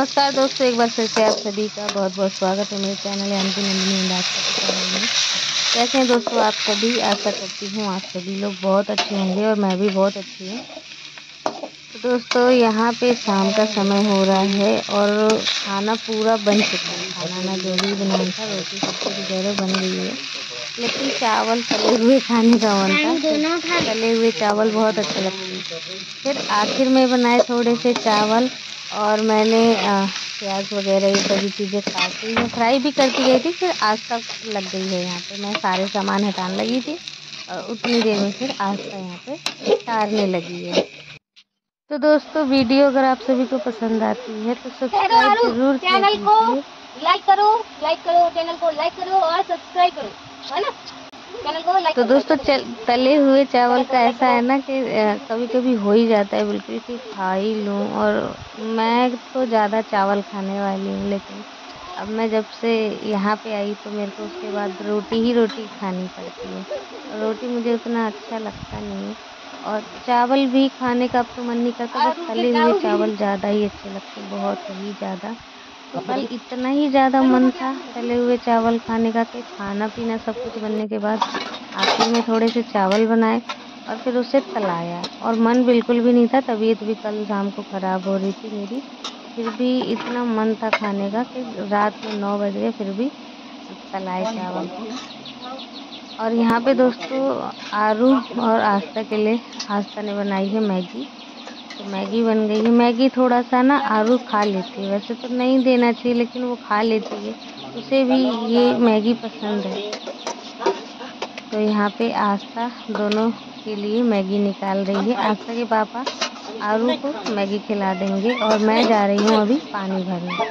नमस्कार दोस्तों, एक बार फिर से आप सभी का बहुत बहुत स्वागत है मेरे चैनल यानी कि नंदिनी अंदाज़ के चैनल में। कैसे हैं दोस्तों आप सभी? आशा करती हूँ आप सभी लोग बहुत अच्छे होंगे और मैं भी बहुत अच्छी हूँ। तो दोस्तों यहाँ पे शाम का समय हो रहा है और खाना पूरा बन चुका है। खाना ना जो भी बनाना था, रोटी सब्जी वगैरह बन गई है, लेकिन चावल तले हुए खाने का मन था। तले हुए चावल बहुत अच्छे लगते हैं। फिर आखिर में बनाए थोड़े से चावल और मैंने प्याज वगैरह ये सभी चीज़ें काटी, मैं फ्राई भी करती गई थी। फिर आस्था लग गई है यहाँ पे, मैं सारे सामान हटाने लगी थी और उतनी देर में फिर आस्था यहाँ पे उतारने लगी है। तो दोस्तों वीडियो अगर आप सभी को पसंद आती है तो सब्सक्राइब जरूर किया कीजिए। लाइक करो चैनल को, लाइक करो और सब्सक्राइब करो, है ना। चैनल को लाइक तो करो। दोस्तों तले हुए चावल का ऐसा है ना कि कभी कभी हो ही जाता है बिल्कुल कि खा ही लूँ। और मैं तो ज़्यादा चावल खाने वाली हूँ, लेकिन अब मैं जब से यहाँ पे आई तो मेरे को उसके बाद रोटी खानी पड़ती है और रोटी मुझे उतना अच्छा लगता नहीं है। और चावल भी खाने का अब तो मन नहीं करता, बस तले हुए चावल ज़्यादा ही अच्छे लगते हैं, बहुत ही ज़्यादा। तो कल इतना ही ज़्यादा मन था तले हुए चावल खाने का कि खाना पीना सब कुछ बनने के बाद आखिर में थोड़े से चावल बनाए और फिर उसे तलाया। और मन बिल्कुल भी नहीं था, तबीयत भी कल शाम को ख़राब हो रही थी मेरी, फिर भी इतना मन था खाने का कि रात में 9 बज गए फिर भी तलाए चावल। और यहाँ पे दोस्तों आरू और आस्था के लिए आस्था ने बनाई है मैगी। तो मैगी बन गई है। मैगी थोड़ा सा ना आरू खा लेती है, वैसे तो नहीं देना चाहिए लेकिन वो खा लेती है, उसे भी ये मैगी पसंद है। तो यहाँ पे आस्था दोनों के लिए मैगी निकाल रही है। आस्था के पापा आरू को मैगी खिला देंगे और मैं जा रही हूँ अभी पानी भरने।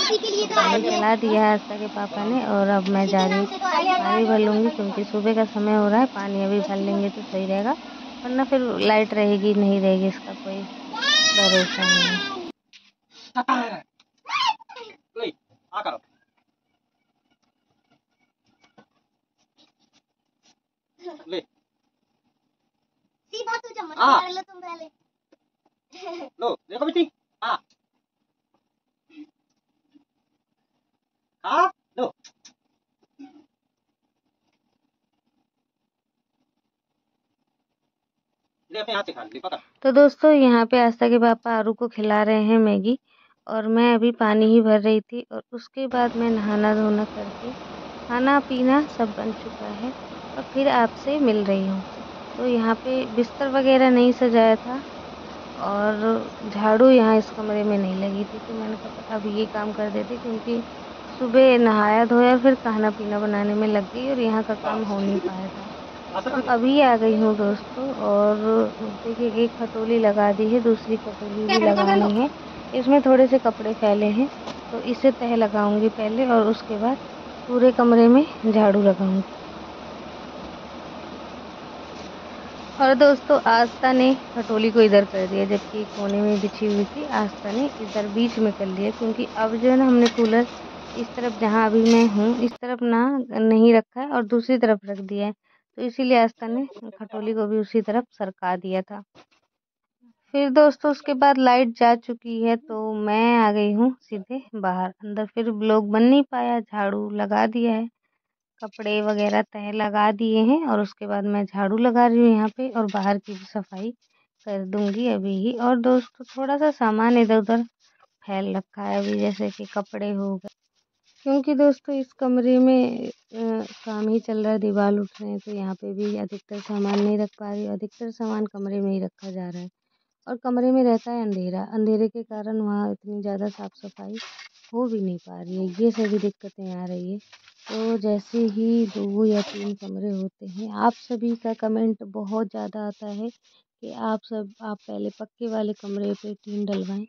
तो पानी चला दिया है आस्था के पापा ने और अब मैं जा रही हूँ पानी भर लूँगी, क्योंकि सुबह का समय हो रहा है। पानी अभी भर लेंगे तो सही रहेगा, वरना फिर लाइट रहेगी नहीं रहेगी इसका कोई भरोसा नहीं है। सीधा तू चम्मच पकड़ लो तुम पहले। लो देखो बेटी, हाँ हाँ लो। तो दोस्तों यहाँ पे आस्था के पापा आरू को खिला रहे हैं मैगी और मैं अभी पानी ही भर रही थी। और उसके बाद मैं नहाना धोना करके खाना पीना सब बन चुका है और फिर आपसे मिल रही हूँ। तो यहाँ पे बिस्तर वगैरह नहीं सजाया था और झाड़ू यहाँ इस कमरे में नहीं लगी थी, तो मैंने कहा अब ये काम कर देती, क्योंकि सुबह नहाया धोया फिर खाना पीना बनाने में लग गई और यहाँ का काम हो नहीं पाया था। तो अभी आ गई हूँ दोस्तों और देखिए एक खटोली लगा दी है, दूसरी खटोली भी लगानी है। इसमें थोड़े से कपड़े फैले हैं तो इसे तह लगाऊंगी पहले और उसके बाद पूरे कमरे में झाड़ू लगाऊंगी। और दोस्तों आस्था ने खटोली को इधर कर दिया, जबकि कोने में बिछी हुई थी आस्था ने इधर बीच में कर लिया, क्योंकि अब जो है ना हमने कूलर इस तरफ जहाँ अभी मैं हूँ इस तरफ ना नहीं रखा है और दूसरी तरफ रख दिया है, तो इसीलिए आस्था ने खटोली को भी उसी तरफ सरका दिया था। फिर दोस्तों उसके बाद लाइट जा चुकी है तो मैं आ गई हूँ सीधे बाहर। अंदर फिर ब्लॉग बन नहीं पाया, झाड़ू लगा दिया है, कपड़े वगैरह तह लगा दिए हैं और उसके बाद मैं झाड़ू लगा रही हूँ यहाँ पे और बाहर की भी सफाई कर दूंगी अभी ही। और दोस्तों थोड़ा सा सामान इधर उधर फैल रखा है अभी, जैसे कि कपड़े हो गए, क्योंकि दोस्तों इस कमरे में काम ही चल रहा है, दीवार उठ रहे हैं, तो यहाँ पे भी अधिकतर सामान नहीं रख पा रही, अधिकतर सामान कमरे में ही रखा जा रहा है। और कमरे में रहता है अंधेरा, अंधेरे के कारण वहाँ इतनी ज़्यादा साफ सफाई हो भी नहीं पा रही है, ये सभी दिक्कतें आ रही है। तो जैसे ही 2 या 3 कमरे होते हैं, आप सभी का कमेंट बहुत ज़्यादा आता है कि आप पहले पक्के वाले कमरे पे टीन डलवाएं,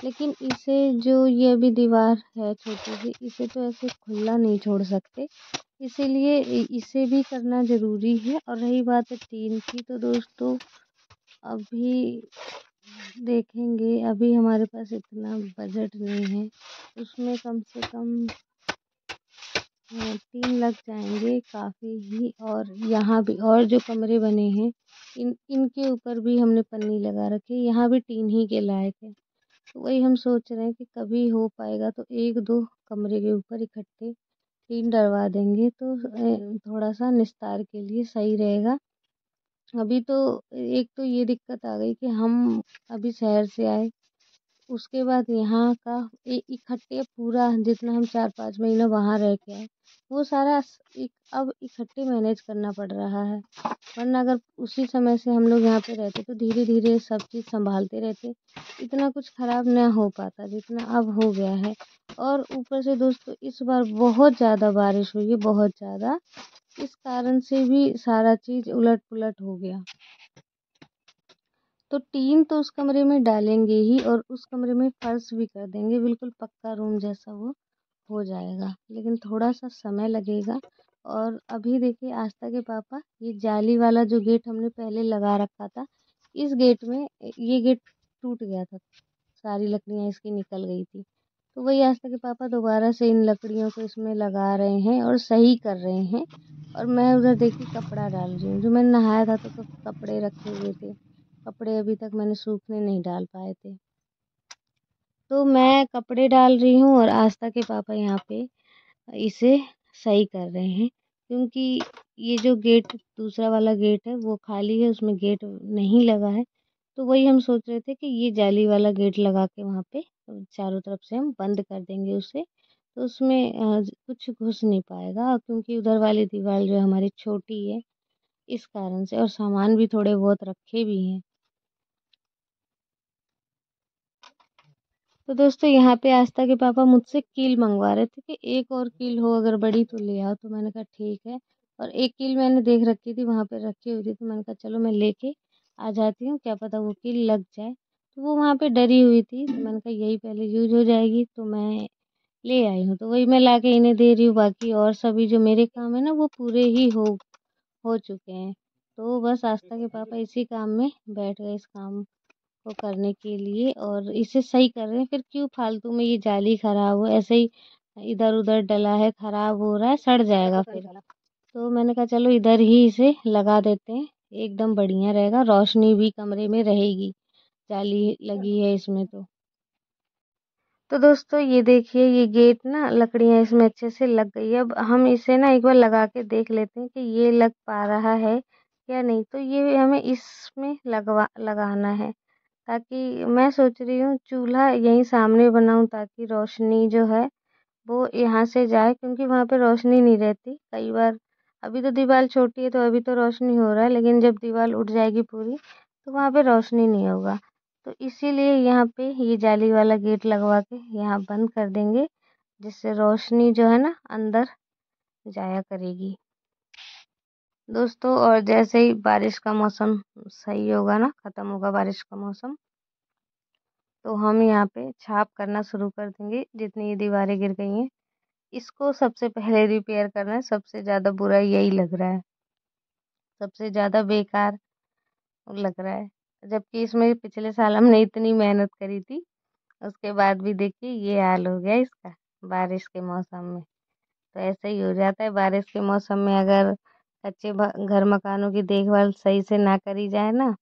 लेकिन इसे जो ये अभी दीवार है छोटी सी, इसे तो ऐसे खुला नहीं छोड़ सकते, इसीलिए इसे भी करना ज़रूरी है। और रही बात है टीन की, तो दोस्तों अभी देखेंगे, अभी हमारे पास इतना बजट नहीं है, उसमें कम से कम 3 लग जाएंगे काफ़ी ही। और यहाँ भी और जो कमरे बने हैं इनके ऊपर भी हमने पन्नी लगा रखी है, यहाँ भी टीन ही के लायक है। तो वही हम सोच रहे हैं कि कभी हो पाएगा तो 1-2 कमरे के ऊपर इकट्ठे टीन डलवा देंगे तो थोड़ा सा निस्तार के लिए सही रहेगा। अभी तो एक तो ये दिक्कत आ गई कि हम अभी शहर से आए, उसके बाद यहाँ का इकट्ठे पूरा जितना हम 4-5 महीना वहाँ रह के आए, वो सारा अब इकट्ठे मैनेज करना पड़ रहा है। वरना अगर उसी समय से हम लोग यहाँ पे रहते तो धीरे धीरे सब चीज़ संभालते रहते, इतना कुछ खराब ना हो पाता जितना अब हो गया है। और ऊपर से दोस्तों इस बार बहुत ज़्यादा बारिश हुई है, बहुत ज़्यादा, इस कारण से भी सारा चीज़ उलट पुलट हो गया। तो टीन तो उस कमरे में डालेंगे ही और उस कमरे में फर्श भी कर देंगे, बिल्कुल पक्का रूम जैसा वो हो जाएगा, लेकिन थोड़ा सा समय लगेगा। और अभी देखिए आस्था के पापा ये जाली वाला जो गेट हमने पहले लगा रखा था, इस गेट में ये गेट टूट गया था, सारी लकड़ियाँ इसकी निकल गई थी। तो वही आस्था के पापा दोबारा से इन लकड़ियों को इसमें लगा रहे हैं और सही कर रहे हैं। और मैं उधर देखिए कपड़ा डाल रही हूँ, जो मैंने नहाया था तो कपड़े रखे हुए थे, कपड़े अभी तक मैंने सूखने नहीं डाल पाए थे। तो मैं कपड़े डाल रही हूँ और आस्था के पापा यहाँ पे इसे सही कर रहे हैं, क्योंकि ये जो गेट दूसरा वाला गेट है वो खाली है, उसमें गेट नहीं लगा है। तो वही हम सोच रहे थे कि ये जाली वाला गेट लगा के वहाँ पे चारों तरफ से हम बंद कर देंगे उसे, तो उसमें कुछ घुस नहीं पाएगा, क्योंकि उधर वाली दीवार जो है हमारी छोटी है, इस कारण से, और सामान भी थोड़े बहुत रखे भी हैं। तो दोस्तों यहाँ पे आस्था के पापा मुझसे कील मंगवा रहे थे कि एक और कील हो अगर बड़ी तो ले आओ, तो मैंने कहा ठीक है। और एक कील मैंने देख रखी थी वहाँ पे रखी हुई थी, तो मैंने कहा चलो मैं लेके आ जाती हूँ, क्या पता वो कील लग जाए। तो वो वहाँ पे डरी हुई थी, तो मैंने कहा यही पहले यूज हो जाएगी, तो मैं ले आई हूँ। तो वही मैं ला के इन्हें दे रही हूँ, बाकी और सभी जो मेरे काम है ना वो पूरे ही हो चुके हैं। तो बस आस्था के पापा इसी काम में बैठ गए, इस काम को करने के लिए, और इसे सही कर रहे हैं। फिर क्यों फालतू में ये जाली खराब हो, ऐसे ही इधर उधर डला है, खराब हो रहा है, सड़ जाएगा फिर। तो मैंने कहा चलो इधर ही इसे लगा देते हैं, एकदम बढ़िया रहेगा, रोशनी भी कमरे में रहेगी, जाली लगी है इसमें। तो दोस्तों ये देखिए ये गेट ना लकड़ियाँ इसमें अच्छे से लग गई है। अब हम इसे ना एक बार लगा के देख लेते हैं कि ये लग पा रहा है या नहीं। तो ये हमें इसमें लगाना है, ताकि मैं सोच रही हूँ चूल्हा यहीं सामने बनाऊं, ताकि रोशनी जो है वो यहाँ से जाए, क्योंकि वहाँ पे रोशनी नहीं रहती कई बार। अभी तो दीवार छोटी है तो अभी तो रोशनी हो रहा है, लेकिन जब दीवार उठ जाएगी पूरी तो वहाँ पे रोशनी नहीं होगा। तो इसीलिए यहाँ पे ये जाली वाला गेट लगवा के यहाँ बंद कर देंगे, जिससे रोशनी जो है ना अंदर जाया करेगी दोस्तों। और जैसे ही बारिश का मौसम सही होगा ना, खत्म होगा बारिश का मौसम, तो हम यहाँ पे छाप करना शुरू कर देंगे। जितनी ये दीवारें गिर गई हैं इसको सबसे पहले रिपेयर करना है, सबसे ज़्यादा बुरा यही लग रहा है, सबसे ज़्यादा बेकार लग रहा है। जबकि इसमें पिछले साल हमने इतनी मेहनत करी थी, उसके बाद भी देखिए ये हाल हो गया इसका बारिश के मौसम में। तो ऐसे ही हो जाता है बारिश के मौसम में, अगर कच्चे घर मकानों की देखभाल सही से ना करी जाए ना,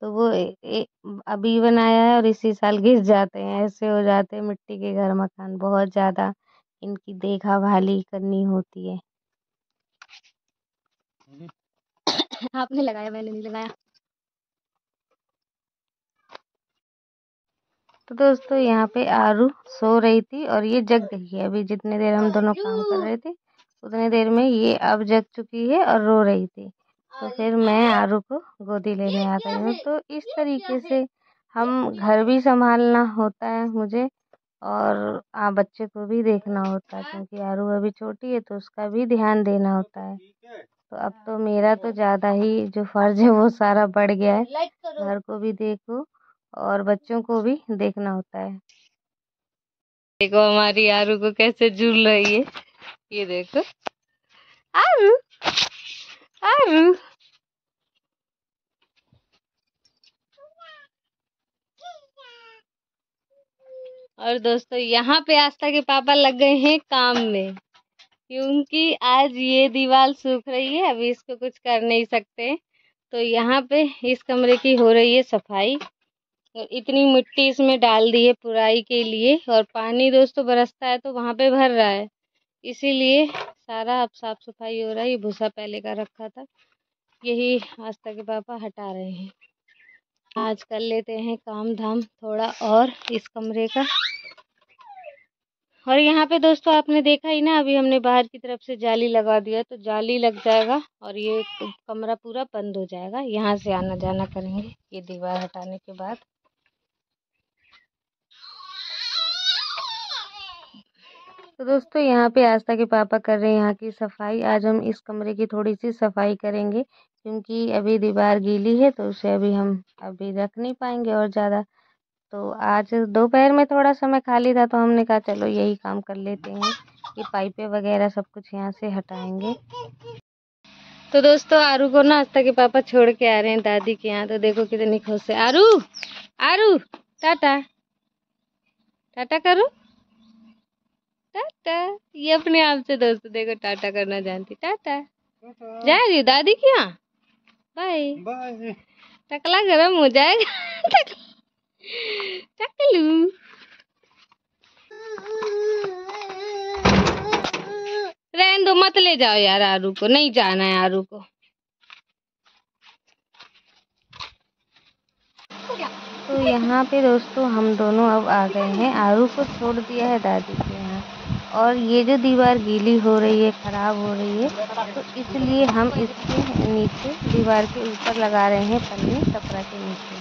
तो वो अभी बनाया है और इसी साल गिर जाते हैं, ऐसे हो जाते हैं मिट्टी के घर मकान। बहुत ज़्यादा इनकी देखा भाली करनी होती है। आपने लगाया, मैंने नहीं लगाया। तो दोस्तों यहाँ पे आरू सो रही थी और ये जग गई है। अभी जितने देर हम दोनों काम कर रहे थे उतने देर में ये अब जग चुकी है और रो रही थी। तो फिर मैं आरू को गोदी लेने आ गई हूँ। तो इस तरीके से हम घर भी संभालना होता है मुझे, और बच्चे को भी देखना होता है, क्योंकि आरू अभी छोटी है तो उसका भी ध्यान देना होता है। तो अब तो मेरा तो ज़्यादा ही जो फर्ज है वो सारा बढ़ गया है, घर को भी देखो और बच्चों को भी देखना होता है। देखो हमारी आरू को कैसे झूल रही है, ये देखो आरू, आरू। और दोस्तों यहाँ पे आस्था के पापा लग गए हैं काम में, क्योंकि आज ये दीवार सूख रही है, अभी इसको कुछ कर नहीं सकते। तो यहाँ पे इस कमरे की हो रही है सफाई, और इतनी मिट्टी इसमें डाल दी है पुराई के लिए, और पानी दोस्तों बरसता है तो वहाँ पे भर रहा है, इसीलिए सारा अब साफ सफाई हो रहा है। ये भूसा पहले का रखा था, यही आस्था के पापा हटा रहे हैं। आज कर लेते हैं काम धाम थोड़ा और इस कमरे का। और यहाँ पे दोस्तों आपने देखा ही ना, अभी हमने बाहर की तरफ से जाली लगा दिया, तो जाली लग जाएगा और ये कमरा पूरा बंद हो जाएगा। यहाँ से आना जाना करेंगे ये दीवार हटाने के बाद। तो दोस्तों यहाँ पे आस्था के पापा कर रहे हैं यहाँ की सफाई। आज हम इस कमरे की थोड़ी सी सफाई करेंगे, क्योंकि अभी दीवार गीली है तो उसे हम अभी रख नहीं पाएंगे और ज़्यादा। तो आज दोपहर में थोड़ा समय खाली था तो हमने कहा चलो यही काम कर लेते हैं। ये पाइपें वगैरह सब कुछ यहाँ से हटाएंगे। तो दोस्तों आरू को ना आस्था के पापा छोड़ के आ रहे हैं दादी के यहाँ। तो देखो कितनी खुश है आरू। आरू टाटा टाटा करो, टाटा। ये अपने आप से दोस्तों देखो टाटा करना जानती। टाटा जा रही हूँ दादी के यहाँ, बाय बाय। टकला गरम हो जाएगा टकलू। रहने दो, मत ले जाओ यार आरू को, नहीं जाना है आरू को। तो यहाँ पे दोस्तों हम दोनों अब आ गए हैं, आरू को छोड़ दिया है दादी के यहाँ। और ये जो दीवार गीली हो रही है, खराब हो रही है, तो इसलिए हम इसके नीचे दीवार के ऊपर लगा रहे हैं पन्नी टपरा के नीचे,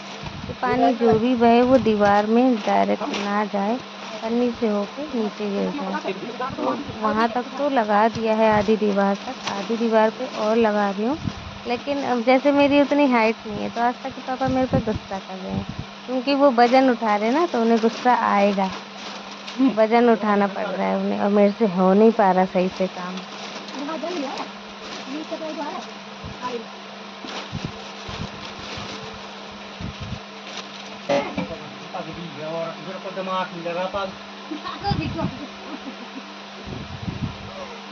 कि पानी जो भी बहे वो दीवार में डायरेक्ट ना जाए, पन्नी से होके नीचे गिर जाए। तो वहाँ तक तो लगा दिया है, आधी दीवार तक, आधी दीवार पे और लगा रही हूँ। लेकिन अब जैसे मेरी उतनी हाइट नहीं है तो आस्था के पापा मेरे पे गुस्सा कर रहे हैं, क्योंकि वो वजन उठा रहे हैं ना, तो उन्हें गुस्सा आएगा। वजन उठाना पड़ रहा है उन्हें और मेरे से हो नहीं पा रहा सही से काम।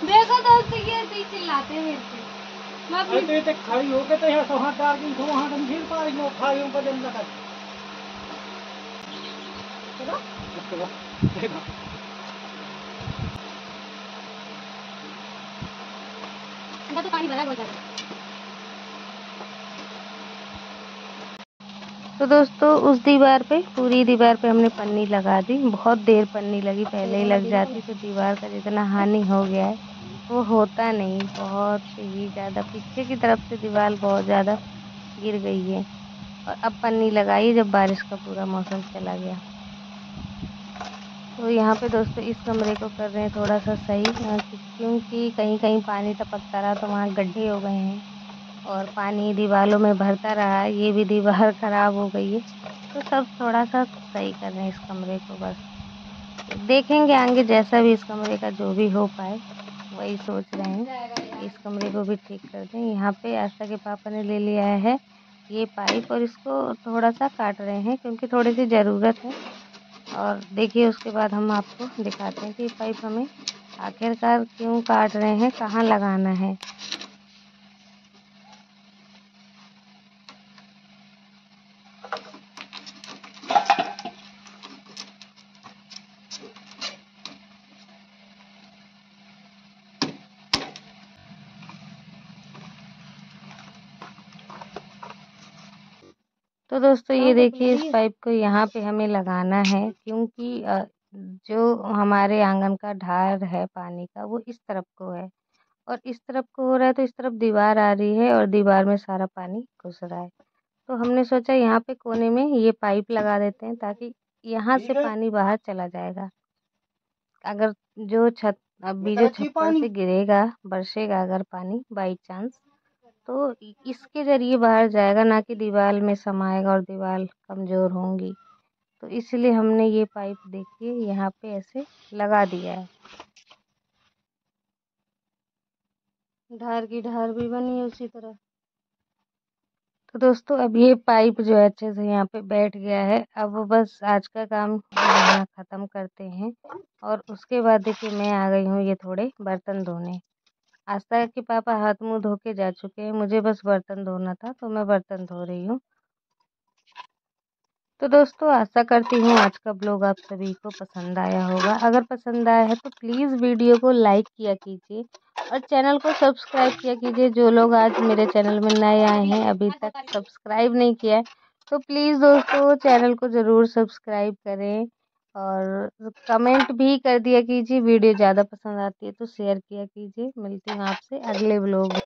देखो दोस्त ये चिल्लाते हैं मेरे से। मैं तो खड़ी होके तो यहाँ वहाँ डाल दी तो वहाँ तुम फिर पारी लो खाइयों का दिन लगा। तो पानी भरा बहुत ज्यादा। तो दोस्तों उस दीवार पे, पूरी दीवार पे हमने पन्नी लगा दी। बहुत देर पन्नी लगी, पहले ही लग जाती तो दीवार का जितना हानि हो गया है वो होता नहीं। बहुत ही ज़्यादा पीछे की तरफ से दीवार बहुत ज़्यादा गिर गई है, और अब पन्नी लगाई जब बारिश का पूरा मौसम चला गया। तो यहाँ पे दोस्तों इस कमरे को कर रहे हैं थोड़ा सा सही, क्योंकि कहीं कहीं पानी टपकता रहा तो वहाँ गड्ढे हो गए हैं और पानी दीवारों में भरता रहा, ये भी दीवार खराब हो गई है। तो सब थोड़ा सा सही कर रहे हैं इस कमरे को। बस देखेंगे आगे जैसा भी इस कमरे का जो भी हो पाए, वही सोच रहे हैं इस कमरे को भी ठीक कर दें। यहाँ पे आस्था के पापा ने ले लिया है ये पाइप और इसको थोड़ा सा काट रहे हैं, क्योंकि थोड़ी सी ज़रूरत है। और देखिए उसके बाद हम आपको दिखाते हैं कि पाइप हमें आखिरकार क्यों काट रहे हैं, कहाँ लगाना है। तो दोस्तों ये देखिए इस पाइप को यहाँ पे हमें लगाना है, क्योंकि जो हमारे आंगन का ढार है पानी का वो इस तरफ को है, और इस तरफ को हो रहा है तो इस तरफ दीवार आ रही है और दीवार में सारा पानी घुस रहा है। तो हमने सोचा यहाँ पे कोने में ये पाइप लगा देते हैं, ताकि यहाँ से पानी बाहर चला जाएगा। अगर जो छत अभी जो छप्पर से गिरेगा, बरसेगा अगर पानी बाई चांस, तो इसके जरिए बाहर जाएगा, ना कि दीवार में समाएगा और दीवार कमज़ोर होंगी। तो इसलिए हमने ये पाइप देखिए यहाँ पे ऐसे लगा दिया है। ढार की ढार भी बनी है उसी तरह। तो दोस्तों अब ये पाइप जो है अच्छे से यहाँ पे बैठ गया है। अब बस आज का काम यहाँ ख़त्म करते हैं, और उसके बाद देखिए मैं आ गई हूँ ये थोड़े बर्तन धोने। आस्था के पापा हाथ मुंह धो के जा चुके हैं, मुझे बस बर्तन धोना था तो मैं बर्तन धो रही हूँ। तो दोस्तों आशा करती हूँ आज का ब्लॉग आप सभी को पसंद आया होगा। अगर पसंद आया है तो प्लीज़ वीडियो को लाइक किया कीजिए और चैनल को सब्सक्राइब किया कीजिए। जो लोग आज मेरे चैनल में नए आए हैं अभी तक सब्सक्राइब नहीं किया है तो प्लीज़ दोस्तों चैनल को ज़रूर सब्सक्राइब करें और कमेंट भी कर दिया कीजिए। वीडियो ज़्यादा पसंद आती है तो शेयर किया कीजिए। मिलती हूँ आपसे अगले ब्लॉग में।